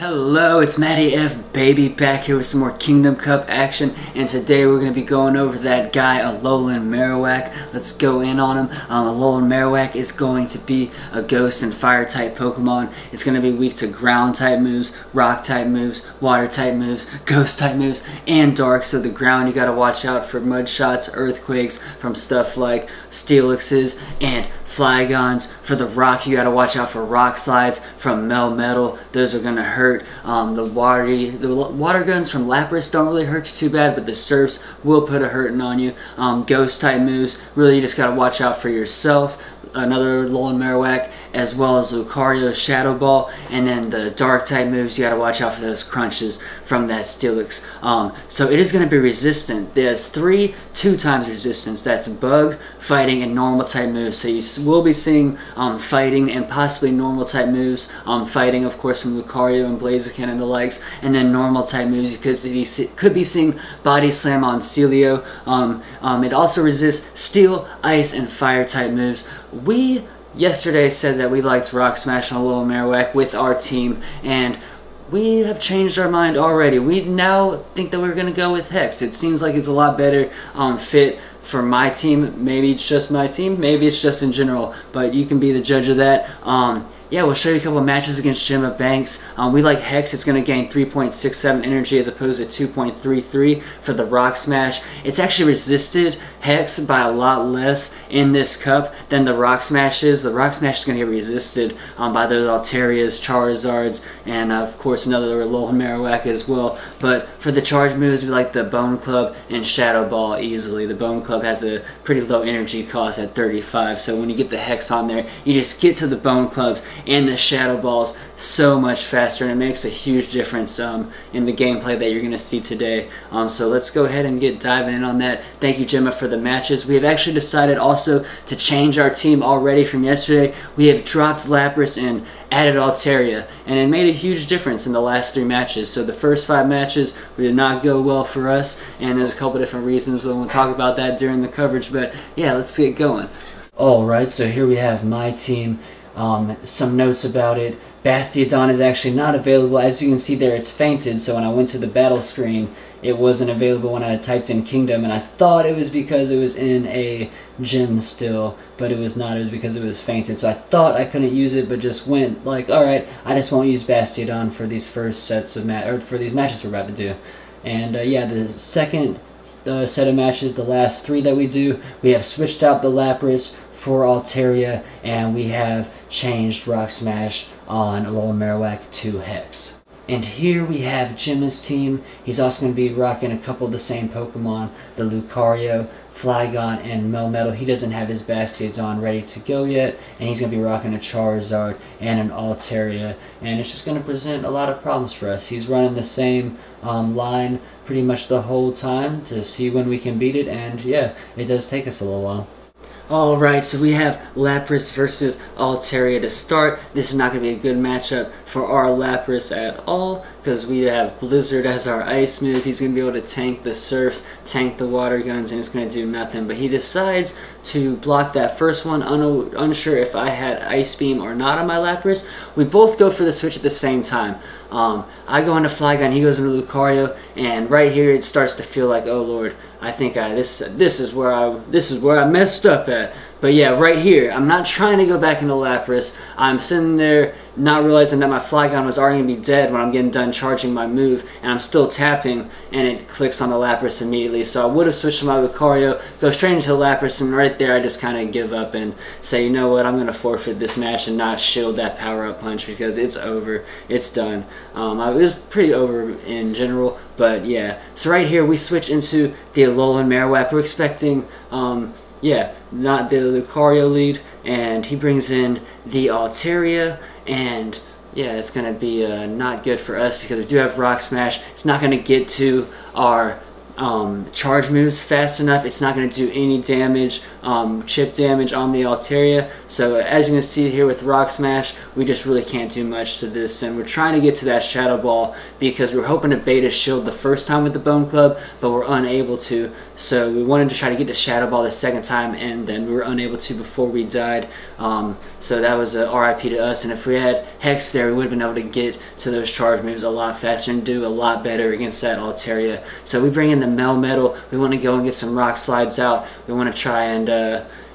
Hello, it's Matty F Baby back here with some more Kingdom Cup action, and today we're going to be going over that guy Alolan Marowak. Let's go in on him. Alolan Marowak is going to be a ghost and fire type Pokemon. It's going to be weak to ground type moves, rock type moves, water type moves, ghost type moves, and dark. So the ground you got to watch out for mud shots, earthquakes from stuff like Steelixes and Flygons. For the rock, you got to watch out for rock slides from Melmetal. Those are going to hurt. The water guns from Lapras don't really hurt you too bad, but the surfs will put a hurting on you. Ghost type moves, really you just got to watch out for yourself. Another Alolan Marowak, as well as Lucario Shadow Ball, and then the dark type moves, you gotta watch out for those crunches from that Steelix. So it is gonna be resistant. There's 2 times resistance. That's bug, fighting, and normal type moves. So you will be seeing fighting and possibly normal type moves. Fighting, of course, from Lucario and Blaziken and the likes, and then normal type moves. You could be seeing Body Slam on Celio. It also resists steel, ice, and fire type moves. We yesterday said that we liked Rock Smash on Alolan Marowak with our team, and we have changed our mind already. We now think that we're going to go with Hex. It seems like it's a lot better fit for my team. Maybe it's just my team, maybe it's just in general, but you can be the judge of that. Yeah, we'll show you a couple of matches against Gemma Banks. We like Hex. It's going to gain 3.67 energy as opposed to 2.33 for the Rock Smash. It's actually resisted Hex by a lot less in this cup than the Rock Smash is. The Rock Smash is going to get resisted by those Alterias, Charizards, and of course another Alolan Marowak as well. But for the charge moves, we like the Bone Club and Shadow Ball easily. The Bone Club has a pretty low energy cost at 35, so when you get the Hex on there, you just get to the Bone Clubs and the Shadow Balls so much faster, and it makes a huge difference in the gameplay that you're going to see today. So let's go ahead and get diving in on that. Thank you, Gemma, for the matches. We have actually decided also to change our team already from yesterday. We have dropped Lapras and added Altaria, and it made a huge difference in the last 3 matches. So the first 5 matches did not go well for us, and there's a couple different reasons. We'll talk about that during the coverage, but yeah, let's get going. Alright, so here we have my team. Some notes about it. Bastiodon is actually not available. As you can see there, it's fainted, so when I went to the battle screen, it wasn't available when I typed in Kingdom, and I thought it was because it was in a gym still, but it was not. It was because it was fainted, so I thought I couldn't use it, but just went like, alright, I just won't use Bastiodon for these first sets of for these matches we're about to do. And yeah, the second set of matches, the last 3 that we do, we have switched out the Lapras for Altaria, and we have changed Rock Smash on Alolan Marowak to Hex. And here we have Gemma's team. He's also going to be rocking a couple of the same Pokemon, the Lucario, Flygon, and Melmetal. He doesn't have his Bastiodon ready to go yet, and he's going to be rocking a Charizard and an Altaria, and it's just going to present a lot of problems for us. He's running the same line pretty much the whole time to see when we can beat it, and yeah, it does take us a little while. Alright, so we have Lapras versus Altaria to start. This is not going to be a good matchup for our Lapras at all, because we have Blizzard as our ice move. He's going to be able to tank the surfs, tank the water guns, and it's going to do nothing. But he decides to block that first one, unsure if I had Ice Beam or not on my Lapras. We both go for the switch at the same time. I go into Flygon, he goes into Lucario, and right here it starts to feel like, oh Lord, I think this is where I messed up at. But yeah, right here, I'm not trying to go back into Lapras. I'm sitting there not realizing that my Flygon was already going to be dead when I'm getting done charging my move, and I'm still tapping, and it clicks on the Lapras immediately. So I would have switched to my Lucario, go straight into the Lapras, and right there I just kind of give up and say, you know what, I'm going to forfeit this match and not shield that power-up punch because it's over. It's done. It was pretty over in general, but yeah. So right here we switch into the Alolan Marowak. We're expecting yeah, not the Lucario lead, and he brings in the Altaria, and yeah, it's going to be not good for us because we do have Rock Smash. It's not going to get to our charge moves fast enough. It's not going to do any damage chip damage on the Altaria. So as you can see here with Rock Smash, we just really can't do much to this, and we're trying to get to that Shadow Ball because we're hoping to bait a shield the first time with the Bone Club, but we're unable to. So we wanted to try to get the Shadow Ball the second time, and then we were unable to before we died. So that was a RIP to us, and if we had Hex there, we would have been able to get to those charge moves a lot faster and do a lot better against that Altaria. So we bring in the Melmetal. We want to go and get some Rock Slides out. We want to try and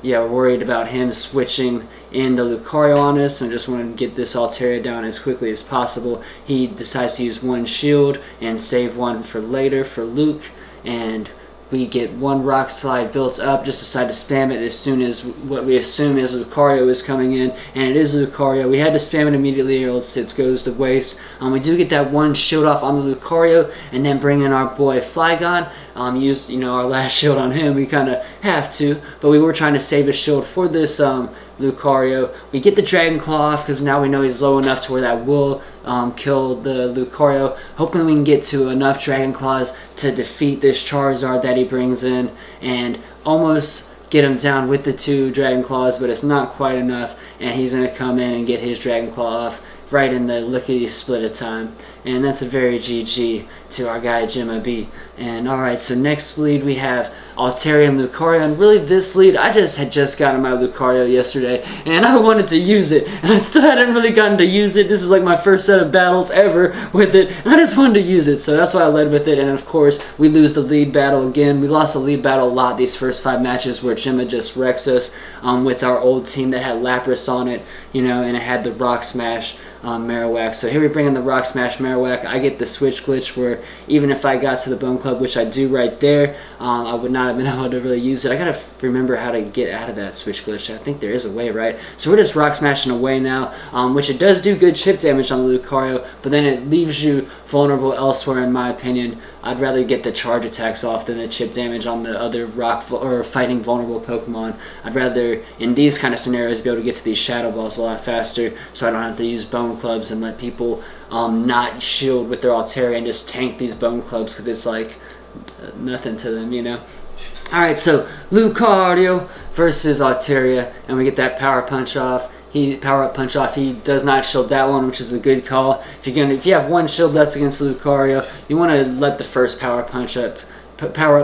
yeah, we're worried about him switching in the Lucario on us, and just want to get this Altaria down as quickly as possible. He decides to use one shield and save one for later for Luke, and we get one Rock Slide built up, just decide to spam it as soon as what we assume is Lucario is coming in, and it is Lucario. We had to spam it immediately or else it goes to waste. We do get that one shield off on the Lucario, and then bring in our boy Flygon. Use our last shield on him. We kind of have to, but we were trying to save a shield for this Lucario. We get the Dragon Claw off because now we know he's low enough to where that will kill the Lucario. Hoping we can get to enough Dragon Claws to defeat this Charizard that he brings in and almost get him down with the 2 Dragon Claws, but it's not quite enough, and he's going to come in and get his Dragon Claw off right in the lickety-split of time. And that's a very GG to our guy Gemma B. And alright, so next lead we have Altaria and Lucario, and really this lead, I had just gotten my Lucario yesterday, and I wanted to use it, and I still hadn't really gotten to use it. This is like my first set of battles ever with it, and I just wanted to use it, so that's why I led with it. And of course, we lose the lead battle again. We lost the lead battle a lot these first 5 matches where Gemma just wrecks us with our old team that had Lapras on it, and it had the Rock Smash Marowak. So here we bring in the Rock Smash Marowak. I get the switch glitch where even if I got to the Bone Club, which I do right there, I would not have been able to really use it. I gotta remember how to get out of that switch glitch. I think there is a way, right? So we're just Rock Smashing away now, which it does do good chip damage on the Lucario, but then it leaves you vulnerable elsewhere in my opinion. I'd rather get the charge attacks off than the chip damage on the other rock or fighting vulnerable Pokemon. I'd rather, in these kind of scenarios, be able to get to these Shadow Balls a lot faster so I don't have to use Bone Clubs and let people not shield with their Altaria and just tank these Bone Clubs because it's like nothing to them, Alright, so Lucario versus Altaria, and we get that Power Punch off. Power Up Punch off. He does not shield that one, which is a good call. If you have one shield left against Lucario, you want to let the first Power Up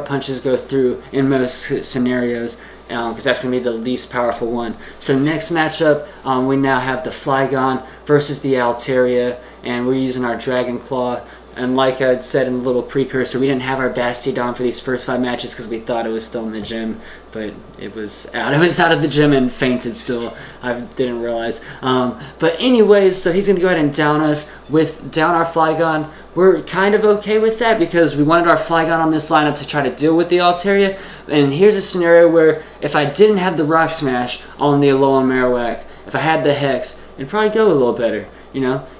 punches go through in most scenarios, because that's going to be the least powerful one. So next matchup, we now have the Flygon versus the Altaria, and we're using our Dragon Claw. And like I said in the little precursor, we didn't have our Bastiodon for these first 5 matches because we thought it was still in the gym, but it was out. It was out of the gym and fainted still. I didn't realize. But anyways, so he's going to go ahead and down our Flygon. We're kind of okay with that because we wanted our Flygon on this lineup to try to deal with the Altaria. And here's a scenario where if I didn't have the Rock Smash on the Alolan Marowak, if I had the Hex, it'd probably go a little better.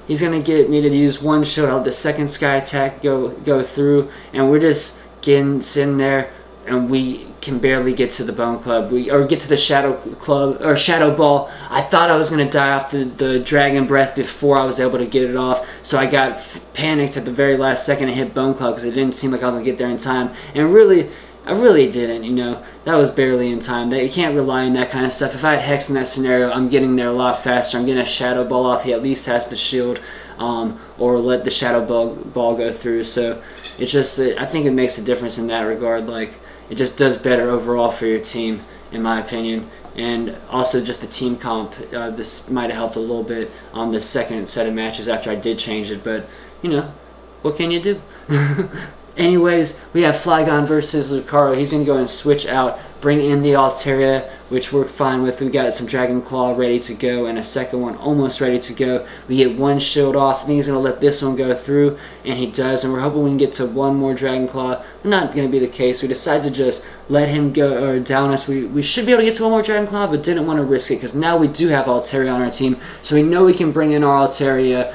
He's going to get me to use one shield. I'll let the second Sky Attack go through, and we're just sitting there, and we can barely get to the Bone Club. Or get to the Shadow Club, or Shadow Ball. I thought I was going to die off the Dragon Breath before I was able to get it off, so I got panicked at the very last second and hit Bone Club because it didn't seem like I was going to get there in time. And really, I really didn't, that was barely in time. You can't rely on that kind of stuff. If I had Hex in that scenario, I'm getting there a lot faster. I'm getting a Shadow Ball off. He at least has to shield or let the Shadow Ball go through. So it's just, I think it makes a difference in that regard. Like, it just does better overall for your team, in my opinion. And also just the team comp, this might have helped a little bit on the second set of matches after I did change it. But, what can you do? Anyways, we have Flygon versus Lucario. He's going to go and switch out, bring in the Altaria, which we're fine with. We got some Dragon Claw ready to go and a second one almost ready to go. We get one shield off. I think he's going to let this one go through, and he does. And we're hoping we can get to one more Dragon Claw. Not going to be the case. We decided to just let him go or down us. We should be able to get to one more Dragon Claw, but didn't want to risk it because now we do have Altaria on our team. So we know we can bring in our Altaria,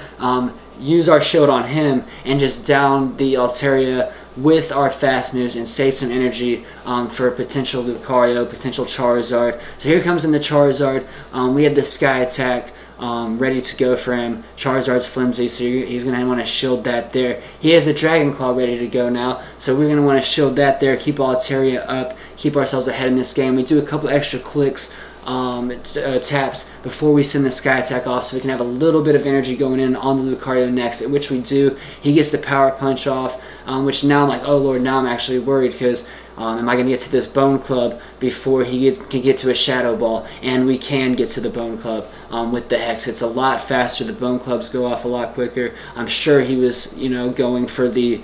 use our shield on him, and just down the Altaria with our fast moves and save some energy for potential Lucario, potential Charizard. So here comes in the Charizard. We have the Sky Attack ready to go for him. Charizard's flimsy, so he's going to want to shield that there. He has the Dragon Claw ready to go now, so we're going to want to shield that there, keep Altaria up, keep ourselves ahead in this game. We do a couple extra clicks, taps before we send the Sky Attack off, so we can have a little bit of energy going in on the Lucario next, which we do. He gets the Power Punch off, which now I'm like, oh lord, now I'm actually worried, because am I going to get to this Bone Club before he can get to a Shadow Ball? And we can get to the Bone Club with the Hex. It's a lot faster. The Bone Clubs go off a lot quicker. I'm sure he was, going for the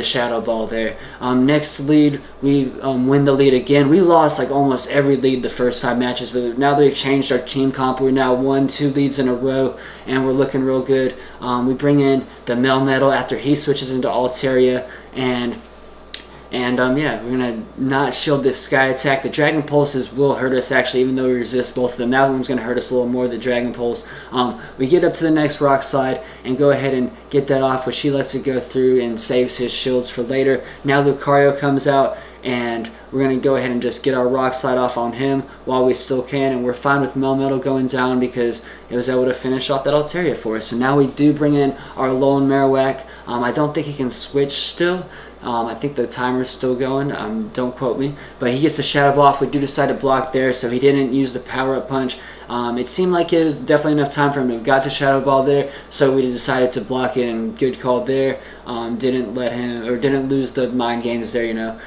Shadow Ball there. Next lead, we win the lead again. We lost like almost every lead the first 5 matches, but now they've changed our team comp. We're now 1-2 leads in a row, and we're looking real good. We bring in the Melmetal after he switches into Altaria, and yeah, we're going to not shield this Sky Attack. The Dragon Pulses will hurt us, actually, even though we resist both of them. That one's going to hurt us a little more, the Dragon Pulse. We get up to the next Rock Slide and go ahead and get that off, which he lets it go through and saves his shields for later. Now Lucario comes out, and we're going to go ahead and just get our Rock Slide off on him while we still can, and we're fine with Melmetal going down because it was able to finish off that Altaria for us. So now we do bring in our Alolan Marowak. I don't think he can switch still. I think the timer's still going, don't quote me, but he gets the Shadow Ball off. We do decide to block there, so he didn't use the Power-Up Punch. It seemed like it was definitely enough time for him to have got the Shadow Ball there, so we decided to block it, and good call there. Didn't lose the mind games there,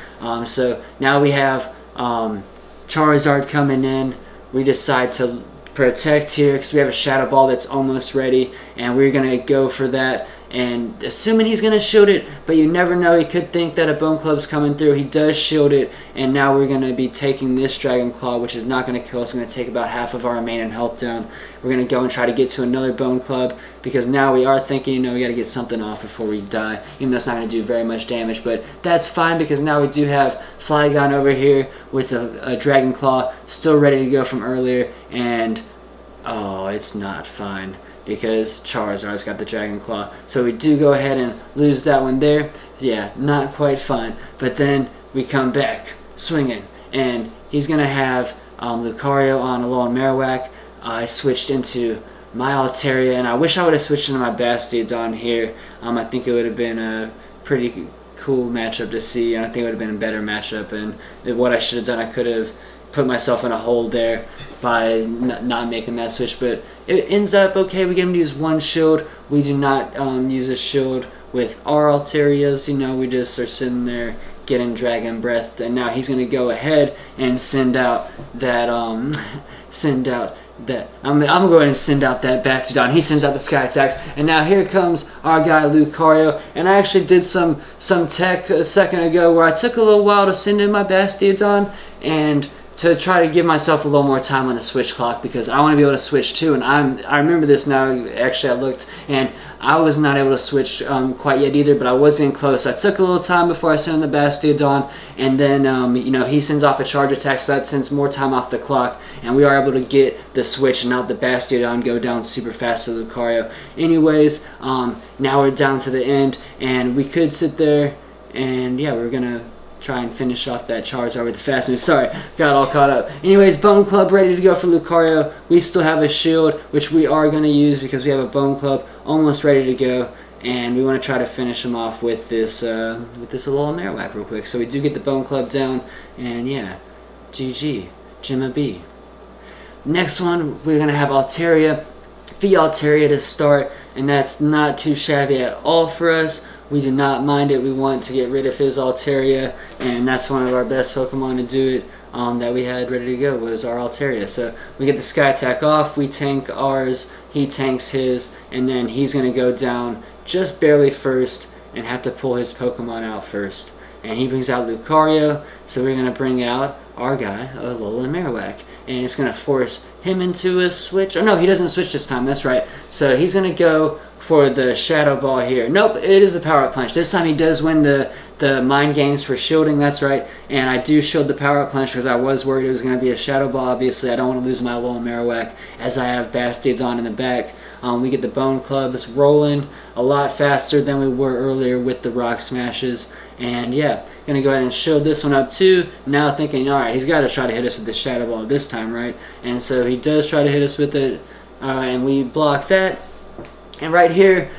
so now we have Charizard coming in. We decide to protect here because we have a Shadow Ball that's almost ready, and we're going to go for that. And assuming he's going to shield it, but you never know, he could think that a Bone Club's coming through. He does shield it, and now we're going to be taking this Dragon Claw, which is not going to kill us. It's going to take about half of our remaining health down. We're going to go and try to get to another Bone Club, because now we are thinking, we got to get something off before we die, even though it's not going to do very much damage. But that's fine, because now we do have Flygon over here with a Dragon Claw, still ready to go from earlier, and oh, it's not fine, because Charizard's got the Dragon Claw. So we do go ahead and lose that one there. Yeah, not quite fine. But then we come back swinging, and he's going to have Lucario on Alolan Marowak. I switched into my Altaria, and I wish I would have switched into my Bastiodon here. I think it would have been a pretty cool matchup to see, and I think it would have been a better matchup. And what I should have done, I could have put myself in a hole there by not making that switch, but it ends up okay. We get him to use one shield. We do not use a shield with our Altarias. We just are sitting there getting Dragon Breath, and now he's going to go ahead and send out that I'm going to go ahead and send out that Bastiodon. He sends out the Sky Attacks, and now here comes our guy Lucario. And I actually did some tech a second ago where I took a little while to send in my Bastiodon, and to try to give myself a little more time on the switch clock, because I want to be able to switch too. And I remember this now. Actually, I looked, and I was not able to switch quite yet either, but I was getting close. So I took a little time before I sent in the Bastiodon, and then he sends off a Charge Attack, so that sends more time off the clock, and we are able to get the switch and not the Bastiodon go down super fast to Lucario. Anyways, now we're down to the end, and we could sit there, and yeah, we're gonna try and finish off that Charizard with the fast move. Sorry, got all caught up. Anyways, Bone Club ready to go for Lucario. We still have a shield, which we are going to use because we have a Bone Club almost ready to go, and we want to try to finish him off with this Alolan Marowak real quick. So we do get the Bone Club down, and yeah, GG, Jimma B. Next one, we're going to have Altaria. Altaria to start, and that's not too shabby at all for us. We do not mind it. We want to get rid of his Altaria, and that's one of our best Pokemon to do it that we had ready to go was our Altaria. So we get the Sky Attack off, we tank ours, he tanks his, and then he's going to go down just barely first and have to pull his Pokemon out first. And he brings out Lucario, so we're going to bring out our guy, Alolan Marowak. And it's going to force him into a switch. Oh no, he doesn't switch this time, that's right. So he's going to go for the Shadow Ball here. Nope, it is the Power Up Punch. This time he does win the Mind Games for shielding, that's right. And I do shield the Power Up Punch because I was worried it was going to be a Shadow Ball. Obviously, I don't want to lose my Alolan Marowak as I have Bastiodon in the back. We get the Bone Clubs rolling a lot faster than we were earlier with the Rock Smashes. And yeah, gonna go ahead and shield this one up too. Now thinking, alright, he's got to try to hit us with the Shadow Ball this time, right? And so he does try to hit us with it, and we block that. And right here,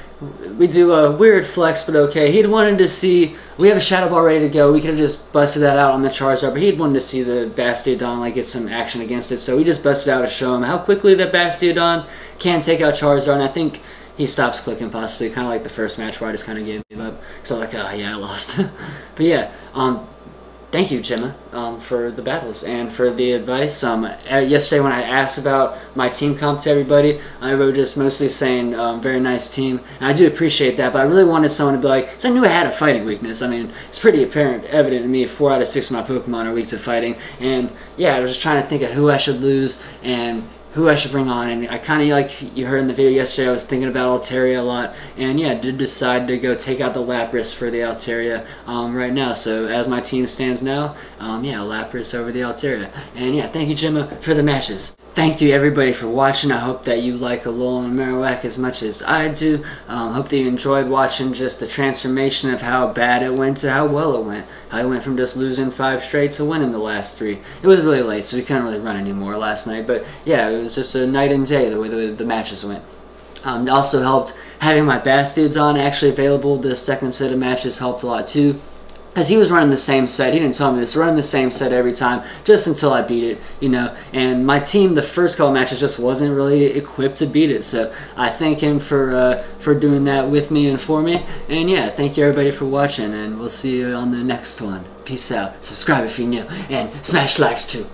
we do a weird flex, but okay. He'd wanted to see, we have a Shadow Ball ready to go. We could have just busted that out on the Charizard, but he'd wanted to see the Bastiodon like get some action against it. So we just busted out to show him how quickly that Bastiodon can take out Charizard. And I think he stops clicking possibly, kind of like the first match where I just kind of gave up. So like, oh yeah, I lost. But yeah, thank you, Gemma, for the battles and for the advice. Yesterday when I asked about my team comp to everybody was just mostly saying very nice team, and I do appreciate that, but I really wanted someone to be like, because I knew I had a fighting weakness. I mean, it's pretty apparent, evident to me, 4 out of 6 of my Pokemon are weak to fighting, and yeah, I was just trying to think of who I should lose and who I should bring on, and I kind of, like you heard in the video yesterday, I was thinking about Altaria a lot, and yeah, did decide to go take out the Lapras for the Altaria right now. So as my team stands now, yeah, Lapras over the Altaria. And yeah, thank you, Gemma, for the matches. Thank you everybody for watching. I hope that you like Alolan Marowak as much as I do. Hope that you enjoyed watching just the transformation of how bad it went to how well it went. How it went from just losing 5 straight to winning the last 3. It was really late, so we couldn't really run anymore last night. But yeah, it was just a night and day the way the matches went. It also helped having my Bastiodon actually available. The second set of matches helped a lot too. Because he was running the same set. He didn't tell me this. Running the same set every time, just until I beat it, you know. And my team, the first couple matches, just wasn't really equipped to beat it. So I thank him for doing that with me and for me. And yeah, thank you everybody for watching, and we'll see you on the next one. Peace out. Subscribe if you're new, and smash likes too.